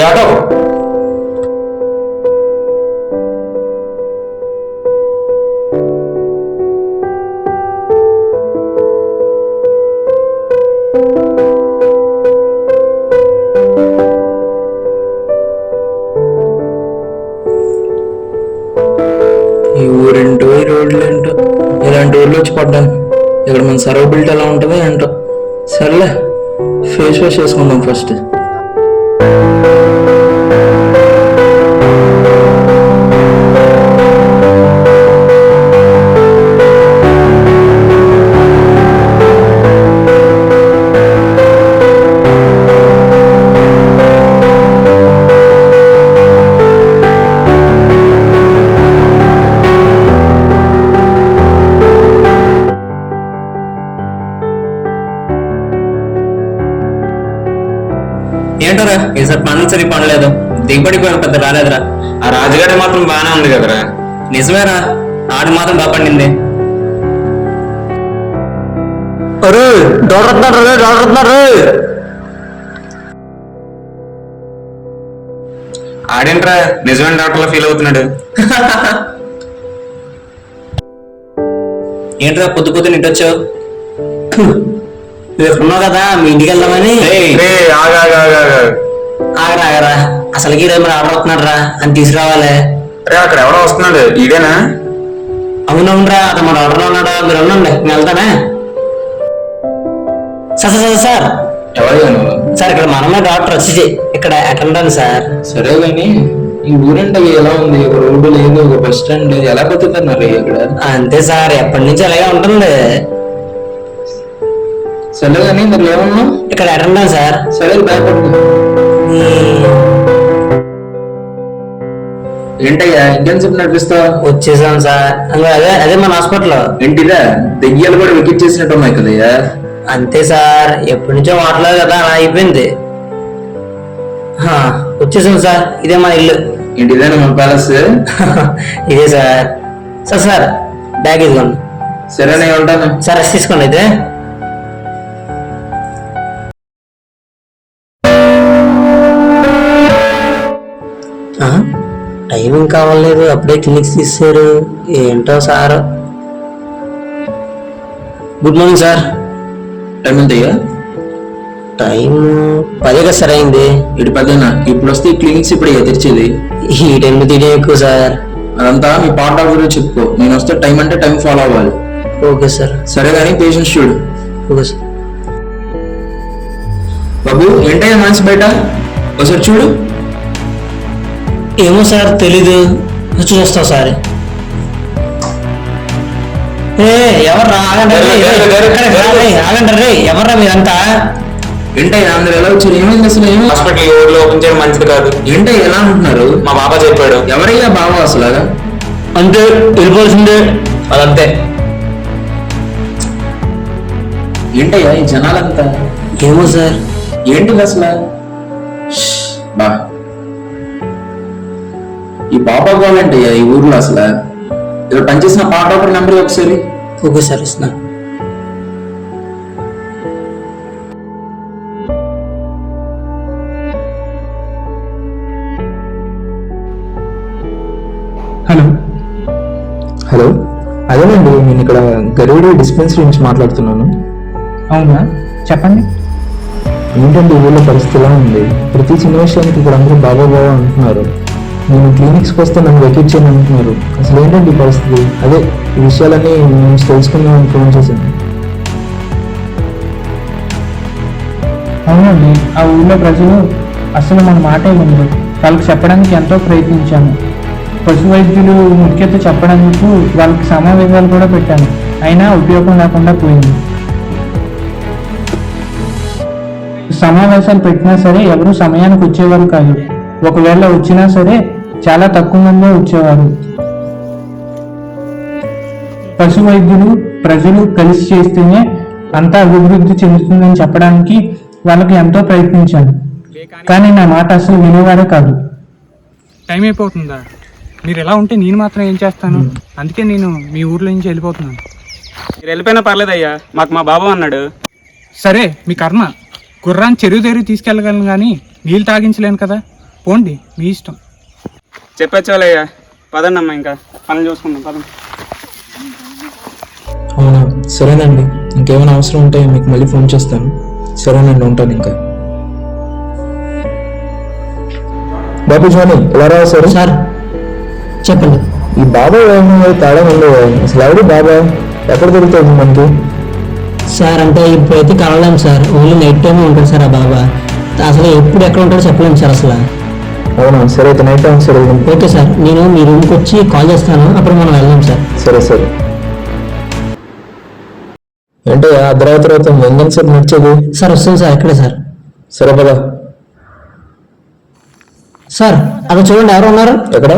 Auto ఈ ఊరేంటో ఈ రోడ్లు ఏంటో ఇలాంటి ఊర్లో వచ్చి పడ్డాను. ఇక్కడ మన సర్వబిలిటీ ఎలా ఉంటుందో ఏంటో. సర్లే ఫేస్ వాష్ చేసుకుందాం ఫస్ట్. ఏంటోరా ఈసారి పనులు సరి పడలేదు, దిగుబడి పెద్ద రాలేదురా. ఆ రాజుగారి మాత్రం బాగానే ఉంది కదరా. నిజమేరా, ఆడి మాత్రం బాగా పండింది. ఆడేంట్రా నిజమైన డాక్టర్ ఫీల్ అవుతున్నాడు. ఏంట్రా పొద్దు పొద్దున ఇంటి వచ్చావు? ఉన్నావు కదా మీ ఇంటికి వెళ్దామని. ఆగరా ఆగరా, అసలుకి మరి ఆర్డర్ అవుతున్నాడు రా అని తీసుకురావాలి. అక్కడ ఎవడో వస్తున్నాడు, ఈడేనా? అవునవునరా, అతను మన ఆర్డర్లో ఉన్నాడా? మీరు ఉండండి, నేను వెళ్తానే. సార్ సార్ సార్ సార్ ఇక్కడ మనమే డాక్టర్ వచ్చి ఇక్కడ అటెండెంట్ సార్. సరే కానీ ఈ ఊరంటే ఎలా ఉంది? ఒక రోడ్డు లేదు, ఒక బస్ స్టాండ్ లేదు, ఎలా బతుకుతున్నారు ఇక్కడ? అంతే సార్, ఎప్పటి నుంచి అలాగే ఉంటుంది. సరే కానీ మరి ఏమన్నా ఇక్కడ అటెండెంట్ సార్. సరే భయపడుతుంది. ఏంటయ్యా ఇంకేం నడిపిస్తావా? వచ్చేసాం సార్. అదే అదే మన హాస్పిటల్. ఏంటిదా దెయ్యాలు కూడా వికెట్ చేసినట్టు ఉన్నాయి కదయ్యా? అంతే సార్, ఎప్పటి నుంచో మాట్లాడదు కదా, అలా అయిపోయింది. వచ్చేసాం సార్, ఇదే మన ఇల్లు. ఏంటి ఇదేనా మన ప్యాలెస్? ఇదే సార్. సార్ సార్ బ్యాగ్ ఇదిగోండి. సరే నేను ఉంటాను సార్, రెస్ట్ తీసుకోండి అయితే. టైమింగ్ కావలేదు, అప్పుడే క్లినిక్స్ తీసారు ఏంటో sir. Good morning sir. Time ఎంతయ్యా? టైం 10 కదా సార్ అయింది. ఇటు 10 ఇప్పుడు వస్తే క్లినిక్స్ ఇప్పుడు తెరిచేది. ఈ టైం తీయడం ఎక్కువ సార్. అదంతా మీ పార్ట్ గురించి చెప్పుకో. నేను వస్తే టైం అంటే టైం ఫాలో అవ్వాలి. Okay sir. సరే కానీ పేషెంట్స్ చూడు. Okay sir. బాబు ఏంటయ్యా మనిషి బయట? ఒకసారి చూడు. ఏమో సార్ తెలీదు, చూస్తా సార్. ఎవర్రా ఆగండి రే, ఎవర్రా మీరంతా? ఏంటయ్యా అందరు ఎలా వచ్చారు? ఏమైంది అసలు? హాస్పిటల్ ఊర్లో ఓపెన్ చేయడం మంచిది కాదు. ఏంటయ్యా ఎలా ఉంటున్నారు? మా బాబా చెప్పాడు. ఎవరయ్యా బాబా అసలు? అంతే వెళ్ళిపోవాల్సిందే, అదంతే. ఏంటయ్యా ఈ జనాలంతా? ఏమో సార్. ఏంటిది అసలు? బా ఈ బాబా కావాలంటయ్యా ఈ ఊర్లో అసలు? ఇక్కడ పనిచేసిన పార్ట్ ఆఫర్ నెంబర్ ఒకసారి. ఓకే సార్, ఇస్తున్నా. హలో హలో, అదేనండి నేను ఇక్కడ గరుడి డిస్పెన్సరీ నుంచి మాట్లాడుతున్నాను. అవునా, చెప్పండి. ఏంటంటే ఈ ఊళ్ళో పరిస్థితి ఎలా ఉంది? ప్రతి చిన్న విషయానికి ఇక్కడ అందరూ బాబా బాబా అంటున్నారు. నేను క్లినిక్స్కి వస్తే నన్ను వెకేట్ చేయని అంటున్నారు. అసలు ఏంటంటే ఈ పరిస్థితి? అదే ఈ విషయాలన్నీ నేను తెలుసుకుందామని ఫోన్ చేశాను. అవునండి, ఆ ఊళ్ళో ప్రజలు అసలు మన మాటే ఉంది. వాళ్ళకి చెప్పడానికి ఎంతో ప్రయత్నించాను. పశు వైద్యులు ముఖ్యత చెప్పడానికి వాళ్ళకి సమావేశాలు కూడా పెట్టాను, అయినా ఉపయోగం లేకుండా పోయింది. సమావేశాలు పెట్టినా సరే ఎవరు సమయానికి వచ్చేవారు కాదు. ఒకవేళ వచ్చినా సరే చాలా తక్కువ మందే వచ్చేవారు. పశు వైద్యులు ప్రజలు కలిసి చేస్తేనే అంతా అభివృద్ధి చెందుతుందని చెప్పడానికి వాళ్ళకి ఎంతో ప్రయత్నించాను, కానీ నా మాట అసలు వినేవారే కాదు. టైం అయిపోతుందా? మీరు ఎలా ఉంటే నేను మాత్రం ఏం చేస్తాను? అందుకే నేను మీ ఊర్లో నుంచి వెళ్ళిపోతున్నాను. మీరు వెళ్ళిపోయినా పర్లేదయ్యా, మాకు మా బాబు అన్నాడు. సరే మీ కర్మ. గుర్రాన్ని చెరువు దగ్గరికి తీసుకెళ్ళగలను కానీ నీళ్ళు తాగించలేను కదా. పోండి మీ ఇష్టం. చెప్పచ్చోలేయ్యా, పదండి అమ్మా, ఇంకా పనులు చూసుకుందాం, పదండి. అవునా, సరేనండి. ఇంకేమైనా అవసరం ఉంటే మీకు మళ్ళీ ఫోన్ చేస్తాను. సరేనండి, ఉంటాను ఇంకా. బాబు జానీ, ఎలా రా సార్? సార్ చెప్పండి. ఈ బాబా ఏమో తేడా ఉండదు. అసలు ఎవడు బాబా? ఎక్కడ దొరుకుతుంది మనకి? సార్ అంటే ఇప్పుడైతే కలవలేం సార్, ఓన్లీ నైట్ టైమే ఉంటాడు సార్ ఆ బాబా. అసలు ఎప్పుడు ఎక్కడ ఉంటాడో చెప్పలేము సార్ అసలు. అవునా, సరే అయితే నైట్ టైం సరే. ఓకే సార్, నేను మీ రూమ్కి వచ్చి కాల్ చేస్తాను, అప్పుడు మనం వెళ్దాం సార్. సరే సరే. ఏంటో అర్ధరాత్రి ఎందని సార్ నడిచేది? సార్ వస్తుంది సార్, ఎక్కడే సార్? సరే పదా. సార్ అక్కడ చూడండి, ఎవరు ఉన్నారు? ఎక్కడ?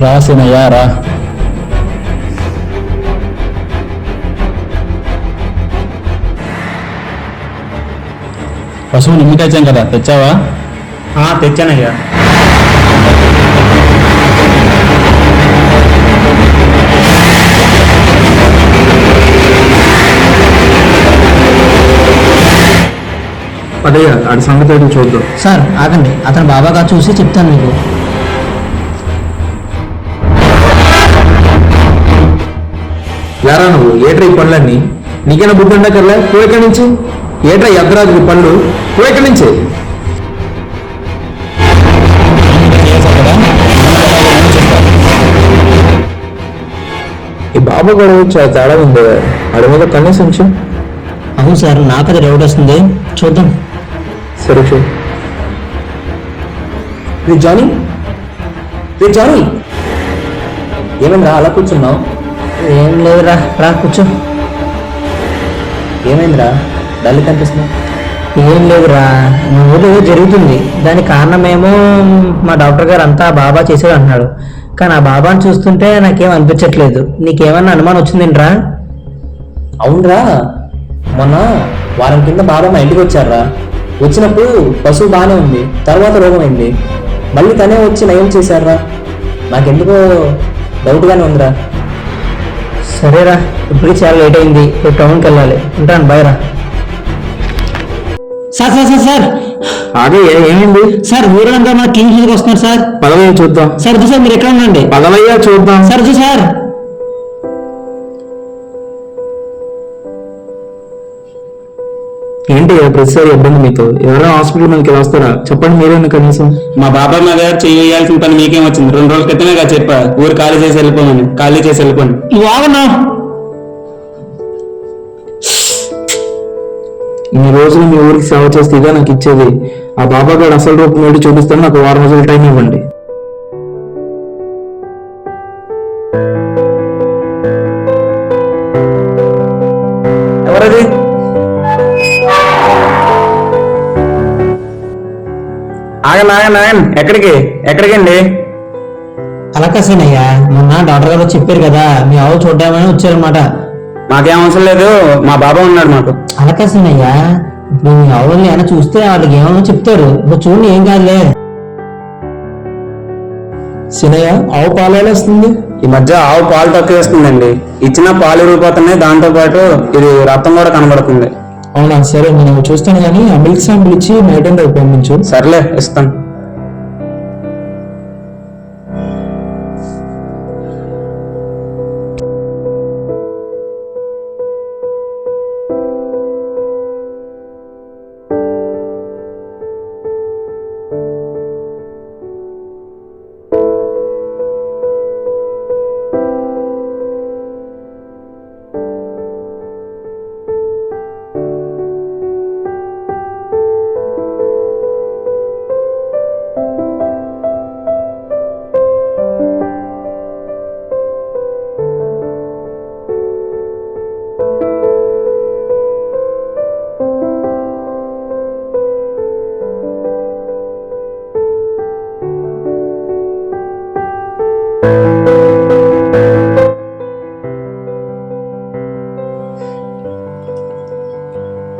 రాసినయ్యా రా. పశువు నిమ్మకాయ కదా, తెచ్చావా? తెచ్చానయ్యా. అదయ్యా, ఆడి సంగతి అయితే చూద్దాం. సార్ ఆగండి, అతను బాబా గారు చూసి చెప్తాను మీకు. యారా నువ్వు ఏట్రా ఈ పనులన్నీ? నీకైనా బుద్ధి ఉండకర్లే, పో ఇక్కడి నుంచి. ఏట్రా ఎద్దరాజు పనులు, పో ఇక్కడి నుంచి. ఈ బాబా గొడవ చాలా తేడా ఉంది. ఆడి మీద కనీసం ఉంచు. అవును సార్, నాకు అది డౌట్ వస్తుంది, చూద్దాం. సరే చూ. రే జానీ, ఏమైందిరా అలా కూర్చున్నావు? ఏం లేదురా, రా కూర్చో. ఏమైందిరా డల్ కనిపిస్తున్నావు? ఏం లేదురా, మా ఊళ్ళో ఏదో జరుగుతుంది. దానికి కారణమేమో మా డాక్టర్ గారు అంతా బాబా చేసాడు అంటున్నాడు. కానీ ఆ బాబాని చూస్తుంటే నాకేం అనిపించట్లేదు. నీకేమన్నా అనుమానం వచ్చిందేంట్రా? అవునరా, మొన్న వారం కింద బాబా మా ఇంటికి వచ్చారా. వచ్చినప్పుడు పశువు బాగానే ఉంది, తర్వాత రోగమైంది. మళ్ళీ తనే వచ్చి నయం చేశారా. నాకెందుకో డౌట్గానే ఉందిరా. సరేరా, ఇప్పటికి చాలా లేట్ అయింది, రేపు టౌన్కి వెళ్ళాలి. ఉంటాను, బాయ్ రా. సార్ సార్ సార్ సార్ ఆగే, ఏమైంది? సార్ ఊరంతా మన క్లినిక్ వస్తున్నారు సార్. పదవయ్యా చూద్దాం. సార్ వద్దు సార్, మీరు ఎక్కడ ఉండండి. పదవయ్యా చూద్దాం. సార్ వద్దు సార్. ఏంటి ప్రతిసారి ఇబ్బంది మీతో? ఎవరైనా హాస్పిటల్ మనకి వస్తారా? చెప్పండి మీరేనా కనీసం. మా బాబాయ్ మా దగ్గర చేయాల్సిన పని మీకేం వచ్చింది? 2 రోజుల క్రితమే కదా చెప్పా, ఊరు ఖాళీ చేసి వెళ్ళిపోమని. ఖాళీ చేసి వెళ్ళిపోండి. నువ్వు ఆగన్నా. ఇన్ని రోజులు మీ ఊరికి సేవ చేస్తే ఇదే నాకు ఇచ్చేది. ఆ బాబా గారు అసలు రూపం ఏంటి చూపిస్తాను, నాకు 6 రోజుల టైం ఇవ్వండి. ఎవరది? ఆగండి, ఎక్కడికండి? అలాకసేనయ్యా, మొన్న డాక్టర్ గారు చెప్పారు కదా, మీ ఆవు చూడ్డామని వచ్చారనమాట. మాకేం అవసరం లేదు, మా బాబా ఉన్నాడు మాకు. అలాకసేనయ్యా, ఇప్పుడు మీ ఆవుల్ని ఏమైనా చూస్తే వాళ్ళకి ఏమన్నా చెప్తారు. ఇప్పుడు చూడండి, ఏం కాదులే. సినయ్య, ఆవు పాలు వస్తుంది. ఈ మధ్య ఆవు పాలు తక్కువ వేస్తుందండి. ఇచ్చిన పాలు ఇరిగిపోతున్నాయి, దాంతో పాటు ఇది రక్తం కూడా కనబడుతుంది. అవునా, సరే నేను చూస్తాను కానీ ఆ మిల్క్ శాంపుల్ ఇచ్చి నైట్ అండ్ రేపు పంపించు. సర్లే, ఇస్తాను.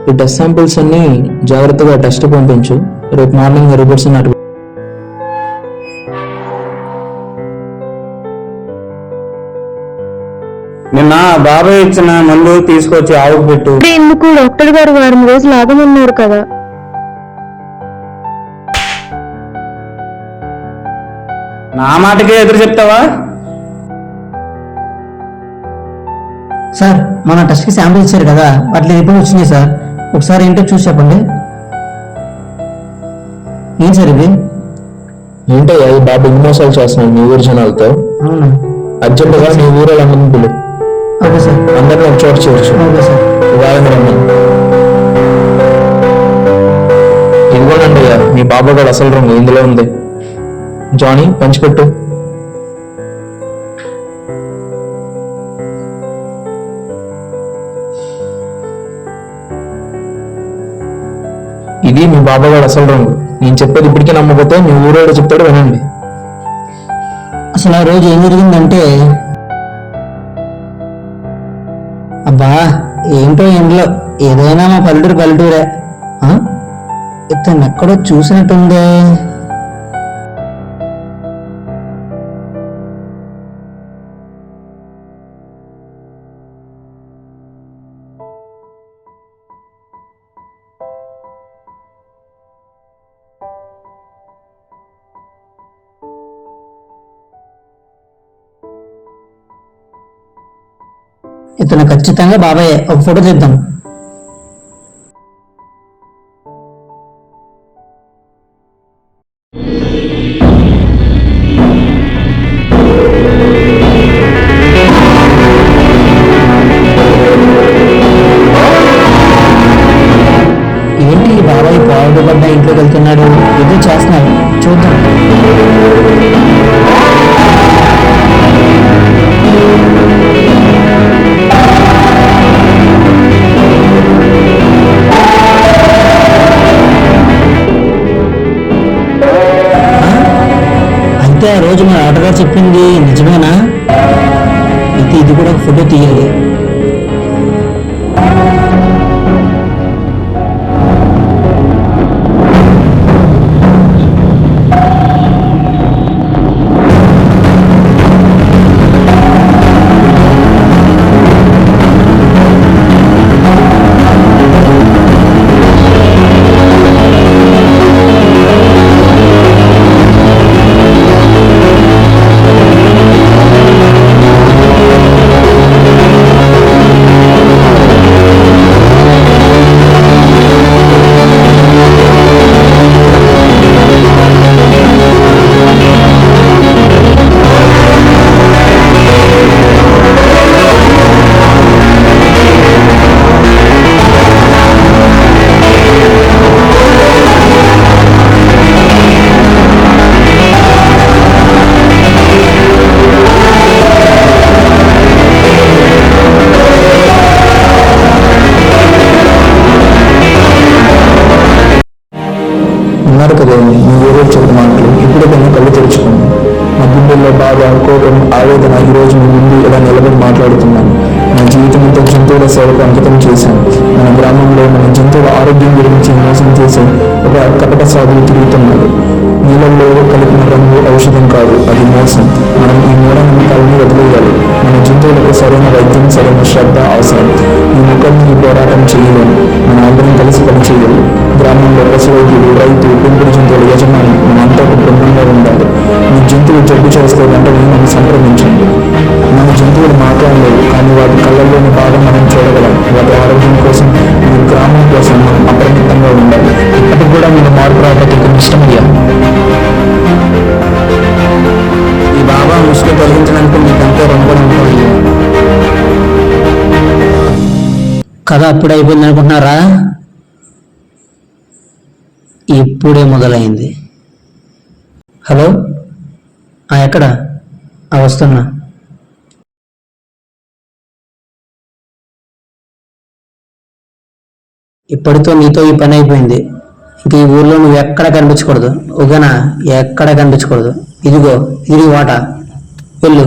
ఈ టెస్ట్ శాంపిల్స్ అన్ని జాగ్రత్తగా టెస్ట్ పంపించు. రేపు మార్నింగ్ రిపోర్ట్స్ అన్నట్టు. నిన్న బాబాయ్ ఇచ్చిన మందు తీసుకొచ్చి ఆవుకు పెట్టు. ఎందుకు డాక్టర్ గారు వారం రోజులు ఆగమన్నారు కదా. నా మాటకే ఎదురు చెప్తావా? సార్ మన టెస్ట్కి శాంపిల్ ఇచ్చారు కదా, వాటిలో రిపోర్ట్ వచ్చినాయి సార్. ఒకసారి ఏంటో చూసి చెప్పండి. ఏం సార్ ఇది? ఏంటయ్యా ఈ బాబు ఎన్ని మోసాలు చేస్తున్నాడు మీ ఊరు జనాలతో? అవునా? అర్జెంటుగా మీ ఊరు వాళ్ళందరినీ పిలు. Okay sir. అందరినీ ఒక చోట చేర్చు. Okay sir. వాళ్ళని రమ్మని. ఇదిగోనండి అయ్యా మీ బాబా గారు అసలు రంగు ఇందులో ఉంది. జానీ పంచిపెట్టు. ఇది మీ బాబా గారు అసలు రంగు. నేను చెప్పేది ఇప్పటికీ నమ్మకపోతే మీ ఊరోడు చెప్తాడు వినండి. అసలు ఆ రోజు ఏం జరిగిందంటే, అబ్బా ఏంటో ఇంట్లో ఏదైనా మా పల్లెటూరే. ఇతను ఎక్కడో చూసినట్టుందే. ఇతను ఖచ్చితంగా బాబాయ్. ఒక ఫోటో తీద్దాం. ఏంటి బాబాయ్ పావుడు పడ్డ ఇంట్లోకి వెళ్తున్నాడు, ఏదో చేస్తున్నాడు, చూద్దాం. అయితే ఆ రోజు మన ఆటగారు చెప్పింది నిజమేనా? అయితే ఇది కూడా ఒక ఫోటో తీయాలి. ఉన్నారు కదా మీ ఊరు చెప్పిన మాటలు ఇప్పుడు కొన్ని కళ్ళు తెరుచుకోండి. నా గుండెల్లో బాధ, కోపం, ఆవేదన ఈరోజు మీ ముందు ఇలా నిలబడి మాట్లాడుతున్నాను. నా జీవితం అంతా జంతువుల సేవకు అంకితం చేశాను. మన గ్రామంలో మన జంతువుల ఆరోగ్యం గురించి మోసం చేసే ఒక కపట సాగులు తిరుగుతున్నాడు. నీళ్ళల్లో కలిపిన రంగు ఔషధం కాదు, అది మోసం. మనం ఈ మూఢనమ్మకాలను వదిలేయాలి. మన జంతువులకు సరైన వైద్యం, సరైన శ్రద్ధ అవసరం. ఈ ముఖంని ఈ పోరాటం చేయలేము. మనం అందరం కలిసి పనిచేయాలి. గ్రామంలో పశువైద్యులు, రైతు, పెంపుడు జంతువుల యజమాని మనంతా ఒక బృందంగా ఉండాలి. మీ జంతువు జబ్బు చేస్తే వెంటనే మనం సంప్రదించండి. మన జంతువులు మాట్లాడలేవు, కానీ వాటి కళ్ళల్లోని బాధ మనం చూడగలం. వాటి ఆరోగ్యం కోసం, మీ గ్రామం కోసం మనం అప్రమత్తంగా ఉండాలి. ఇప్పటికి కూడా మీరు మార్పు రావడానికి ఇష్టమయ్యా. ఈ బాబా ముసుగు తొలగించడానికి మీకు ఎంతో రంగులు ఉంటాయి. కథ అప్పుడే అయిపోయింది అనుకుంటున్నారా? ఇప్పుడే మొదలైంది. హలో, ఎక్కడ? వస్తున్నా. ఇప్పటితో నీతో ఈ పని అయిపోయింది. ఇంక ఈ ఊర్లో నువ్వు ఎక్కడ కనిపించకూడదు, ఓకేనా? ఎక్కడ కనిపించకూడదు. ఇదిగో ఇది వాటా, వెళ్ళు.